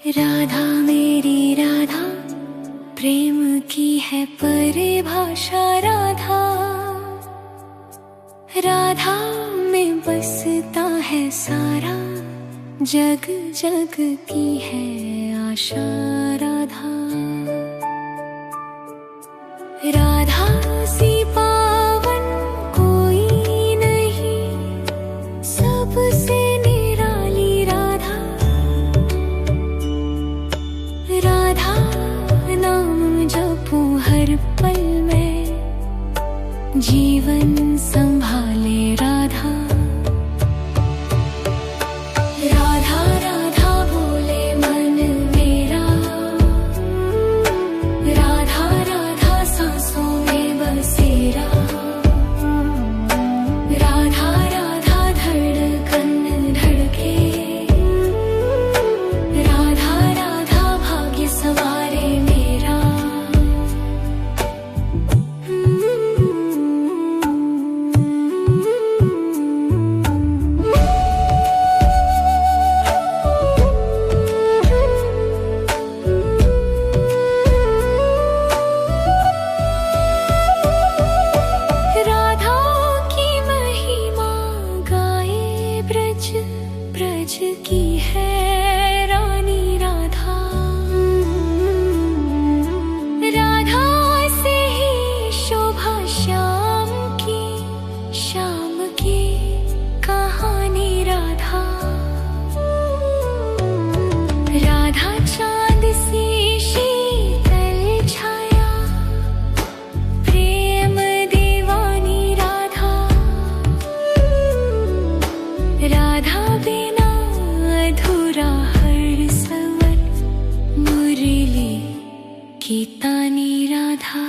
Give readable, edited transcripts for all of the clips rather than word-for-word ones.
राधा मेरी राधा, प्रेम की है परिभाषा राधा। राधा में बसता है सारा जग, जग की है आशा राधा। राधा सी पावन कोई नहीं, सबसे निराली राधा। राधा नाम जपूं हर पल में, जीवन संभाले राधा। राधा राधा बोले मन मेरा, राधा राधा सांसों में बसेरा। राधा राधा धड़कन धड़के, राधा राधा भाग्य सवारे मेरा। राधा की महिमा गाए ब्रज, ब्रज की है रानी राधा। राधा से ही शोभा श्याम की, श्याम की कहानी राधा। राधा चांद सी शीतल छाया, प्रेम दीवानी राधा। राधा बिना अधूरा हर स्वर, मुरली की तानी राधा।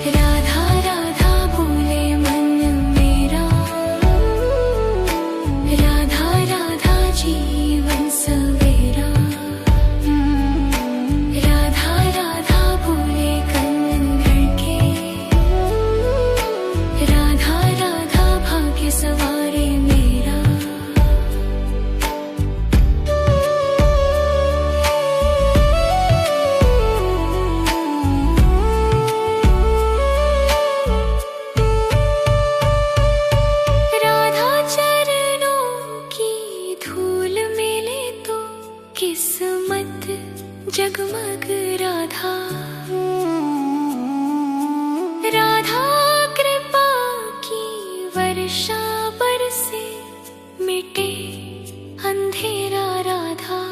राधा राधा बोले मन मेरा, राधा राधा जीवन सवेरा। राधा राधा बोले कन धड़के, राधा राधा भाग्य सवारे मेरा। राधा चरणों की धूल मिले तो किस्मत जगमग राधा। राधा कृपा की वर्षा बरसे, मिटे अंधेरा राधा।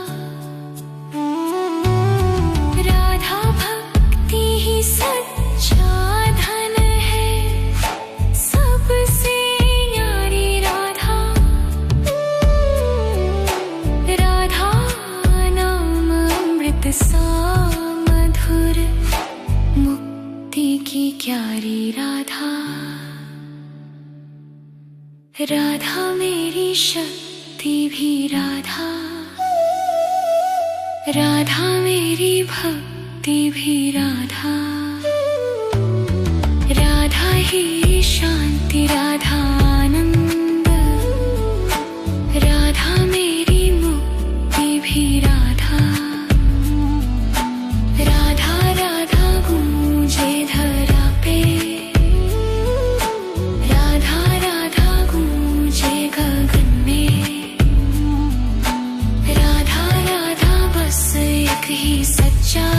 राधा भक्ति ही सच्चा धन है, सबसे न्यारी राधा। राधा नाम अमृत सा मधुर, मुक्ति की क्यारी राधा। राधा मेरी शक्ति भी राधा, राधा मेरी भक्ति भी राधा। राधा ही शांति, राधा आनंद, राधा मेरी मुक्ति भी राधा। राधा राधा गूंजे धरा पे, राधा राधा गूंजे गगन में। राधा राधा बस एक ही सच्चा,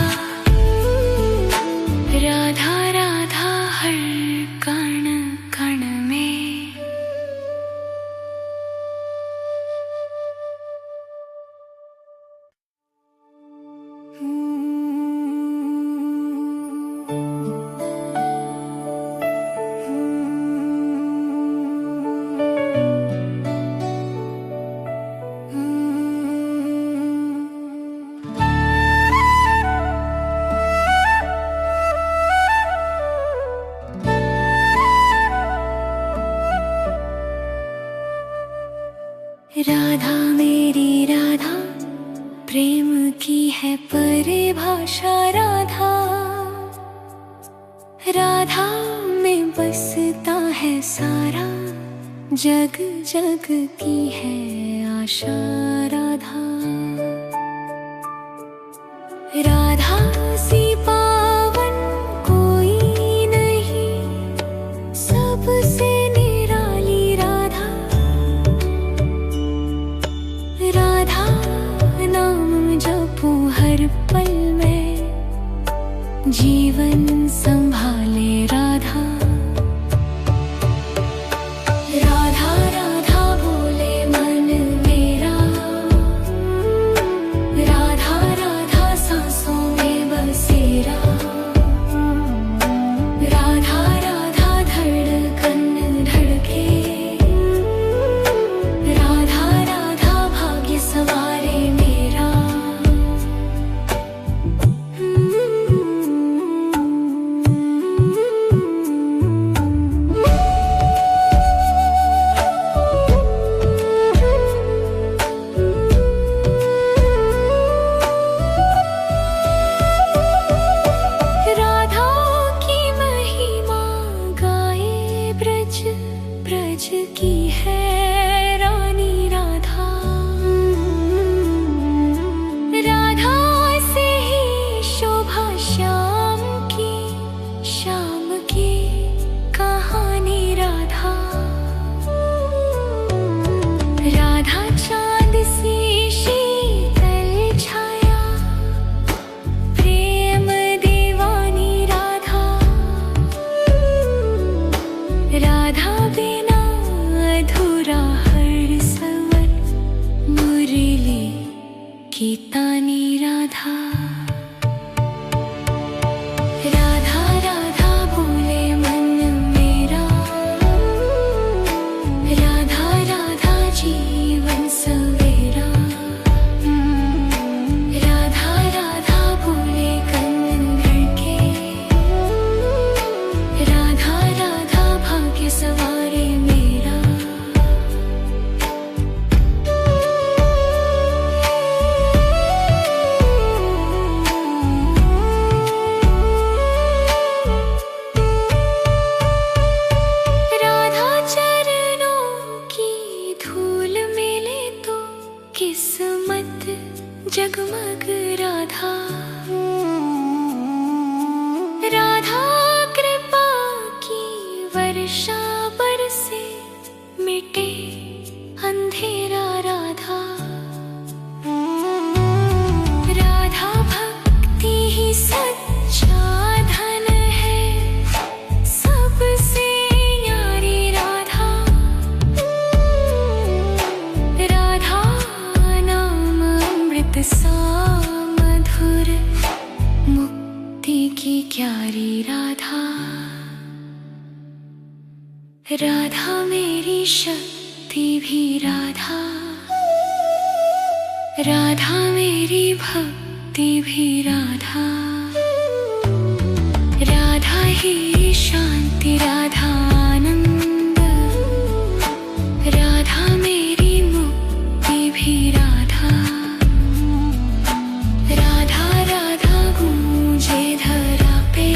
राधा राधा हर कण कण में। है परिभाषा राधा। राधा में बसता है सारा जग, जग की है आशा राधा। राधा सी पावन कोई नहीं, सबसे निराली राधा। राधा नाम जपूं हर पल में, जीवन संभाले राधा। राधा राधा बोले मन मेरा, राधा राधा सांसों में बसेरा। राधा राधा धड़कन धड़के, राधा राधा भाग्य सवारे मेरा। राधा की महिमा गाए ब्रज, ब्रज की है रानी राधा। राधा से ही शोभा श्याम की, श्याम की कहानी राधा। राधा चांद सी शीतल छाया, प्रेम दीवानी राधा। राधा बिना अधूरा हर सवर, मुरली की तानी राधा। राधा राधा बोले मन मेरा, राधा राधा जीवन सवेरा। राधा राधा बोले कन धड़के, राधा राधा भाग्य सवारे मेरा। राधा चरणों की धूल मिले तो किस्मत जगमग राधा। राधा कृपा की वर्षा बरसे, मिटे अंधेरा राधा। राधा भक्ति ही सच्चा धन है, सबसे न्यारी राधा। राधा नाम अमृत सा मधुर, मुक्ति की क्यारी राधा। राधा मेरी शक्ति भी राधा, राधा मेरी भक्ति भी राधा। राधा ही शांति, राधा आनंद, राधा मेरी मुक्ति भी राधा। राधा राधा गूंजे धरा पे,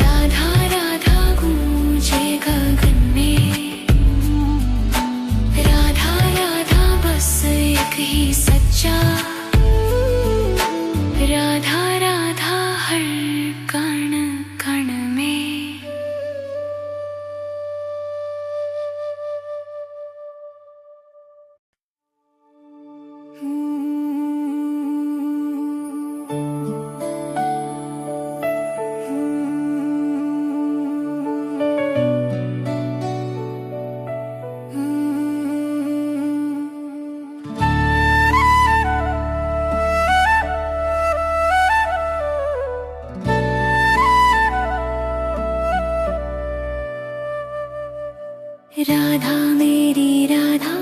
राधा राधा गूंजे गगन में। राधा राधा बस एक ही सच्चा, राधा राधा हर कण कण में। राधा मेरी राधा,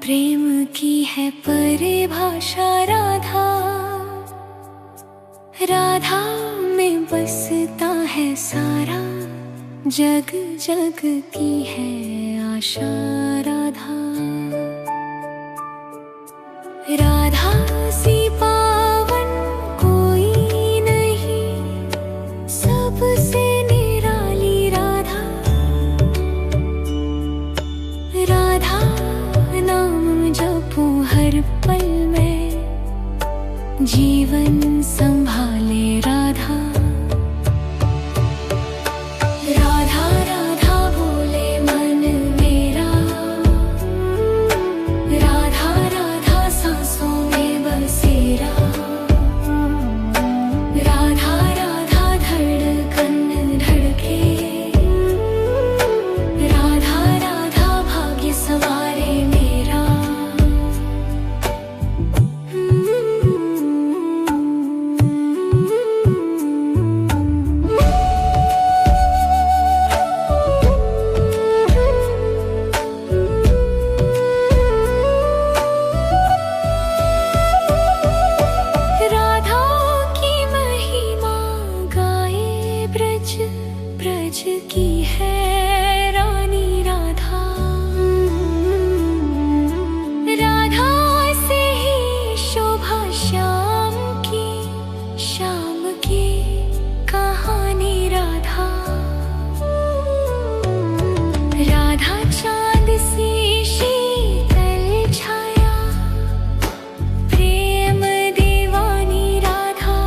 प्रेम की है परिभाषा राधा। राधा में बसता है सारा जग, जग की है आशा राधा। राधा जीवन संभाले राधा। राधा राधा बोले मन मेरा, राधा राधा सांसों में बसेरा, राधा राधा धड़कन धड़के, राधा राधा भाग्य सवारे मेरा। ब्रज की है रानी राधा, राधा से ही शोभा श्याम की कहानी राधा। राधा चांद सी शीतल छाया, प्रेम दीवानी राधा।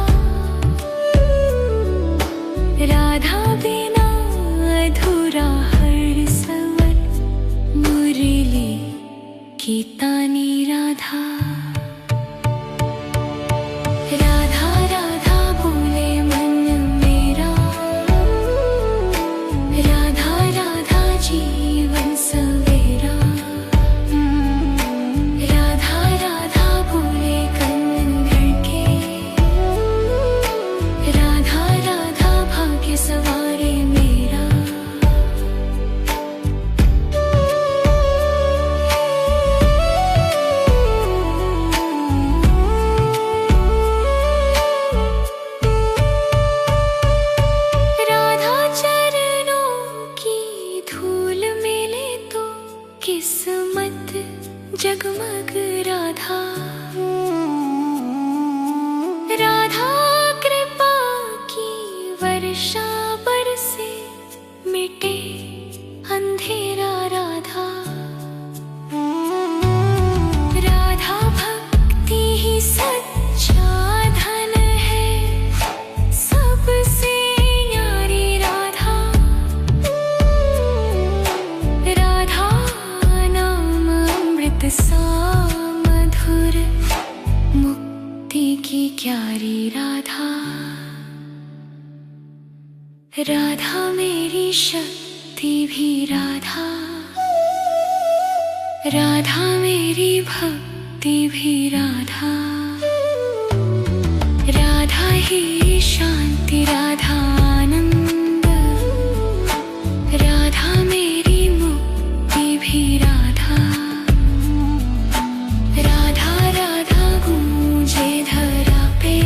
राधा बिना अधूरा हर सवर, मुरली की तानी राधा। राधा राधा बोले मन मेरा, राधा राधा जीवन सवेरा, राधा राधा बोले कन धड़के, राधा राधा भाग्य सवारे मेरा। राधा चरणों की धूल मिले तो किस्मत जगमग राधा। राधा कृपा की वर्षा बरसे, मिटे अंधेरा राधा। राधा भक्ति ही सच्चा धन है, सबसे न्यारी राधा। राधा नाम अमृत सा मधुर, मुक्ति की क्यारी राधा। राधा मेरी शक्ति भी राधा, राधा मेरी भक्ति भी राधा। राधा ही शांति, राधा आनंद, राधा मेरी मुक्ति भी राधा। राधा राधा गूंजे धरा पे,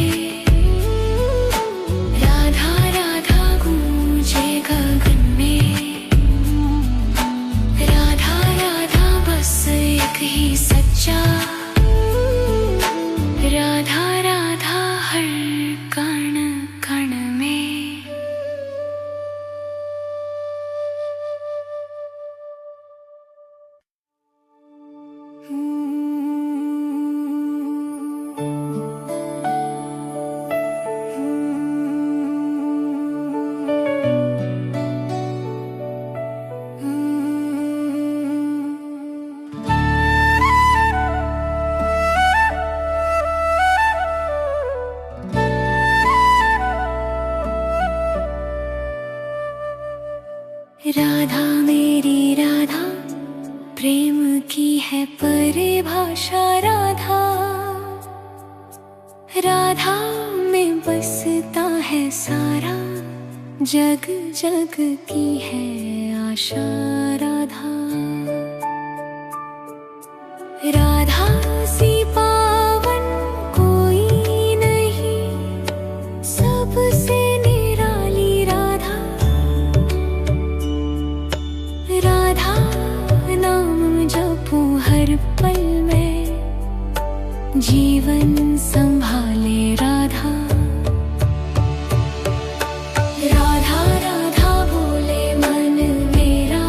राधा राधा गूंजे गगन में, राधा राधा बस एक ही सच्चा, राधा राधा हर कण कण में। राधा मेरी राधा, प्रेम की है परिभाषा राधा। राधा में बसता है सारा, जग जग की है आशा राधा। राधा सी पावन कोई नहीं, सबसे निराली राधा। राधा नाम जपूं हर पल में, जीवन संभाले राधा। राधा राधा बोले मन मेरा,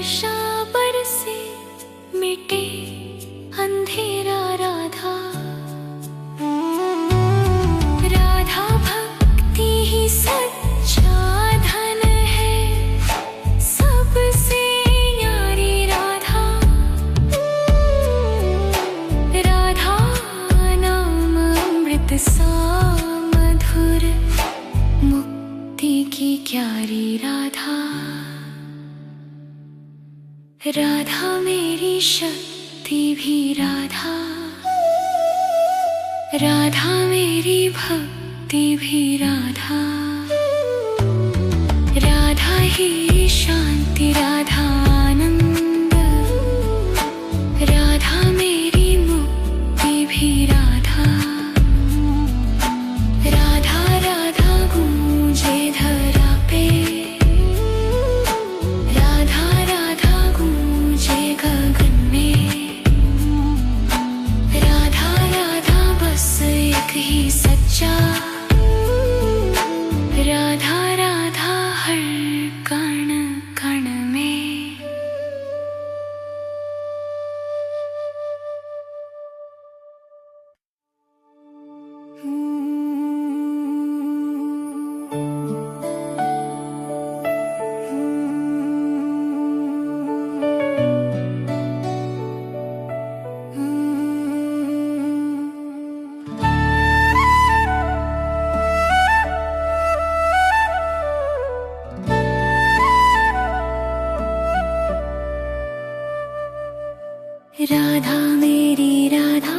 वर्षा बरसे मिटे अंधेरा राधा। राधा भक्ति ही सच्चा धन है, सबसे न्यारी राधा। राधा नाम अमृत सा मधुर, मुक्ति की क्यारी राधा। राधा मेरी शक्ति भी राधा, राधा मेरी भक्ति भी राधा। राधा ही शांति, राधा आनंद, राधा मेरी मुक्ति भी राधा। राधा राधा गूंजे धरा पे, राधा राधा गूंजे गगन में। राधा राधा बस एक ही सच्चा, राधा राधा हर कण कण में। राधा मेरी राधा,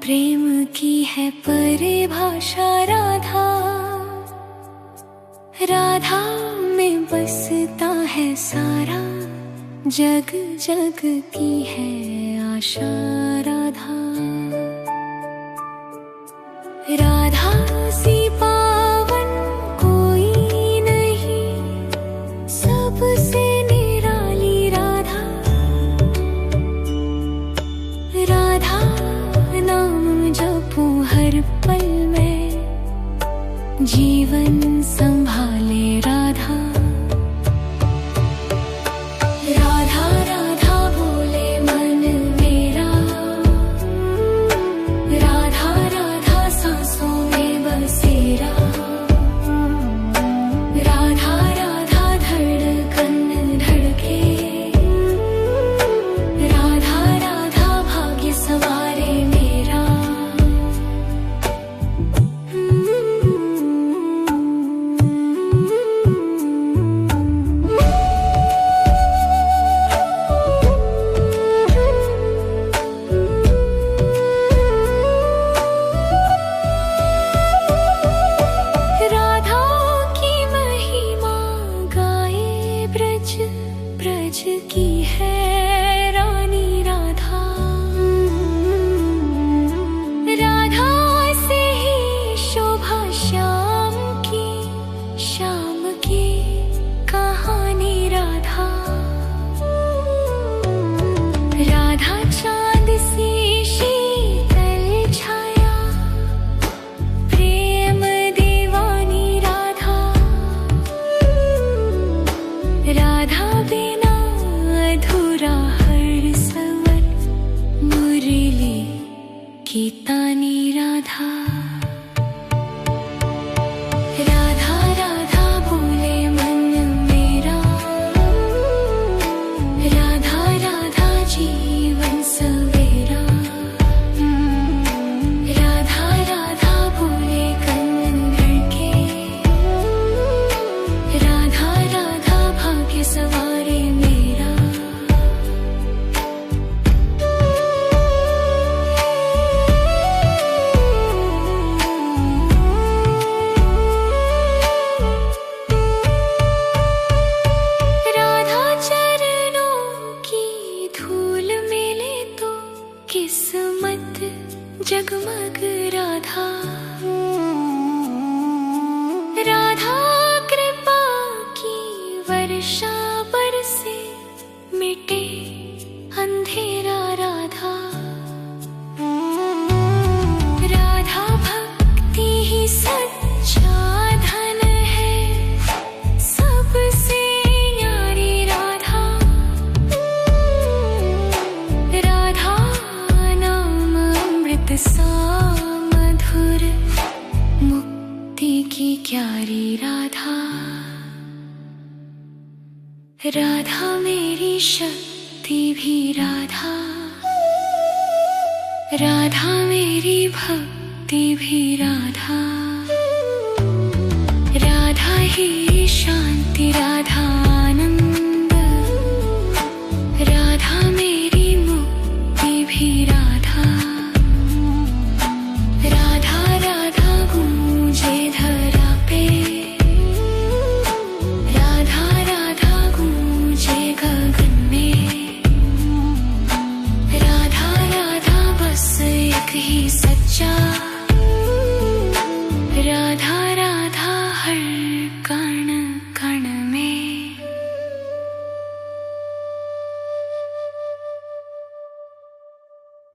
प्रेम की है परिभाषा राधा। राधा में बसता है सारा जग, जग की है आशा राधा। राधा सी पावन कोई नहीं, सबसे निराली राधा। राधा नाम जपूं हर पल में, जीवन संभाले राधा। राधा राधा बोले मन मेरा, राधा राधा सांसों में बसेरा। राधा राधा धड़कन धड़के, राधा राधा भाग्य सवारे मेरा। राधा की महिमा गाए ब्रज, ब्रज की है रानी राधा। राधा से ही शोभा श्याम की, श्याम की कहानी राधा। राधा चांद सी शीतल छाया, प्रेम दीवानी राधा। राधा बिना अधूरा हर सवर, मुरली की तानी राधा। राधा राधा बोले मन मेरा, राधा राधा जीवन सवेरा। राधा राधा बोले कन धड़के, राधा राधा भाग्य सवारे मेरा। राधा चरणों की धूल मिले तो किस्मत जगमग राधा। राधा कृपा की वर्षा बरसे मिटे अंधेरा राधा। राधा भक्ति ही सच्चा धन है, सबसे न्यारी राधा। राधा मेरी शक्ति भी राधा, राधा मेरी भक्ति भी राधा, राधा ही शांति राधा।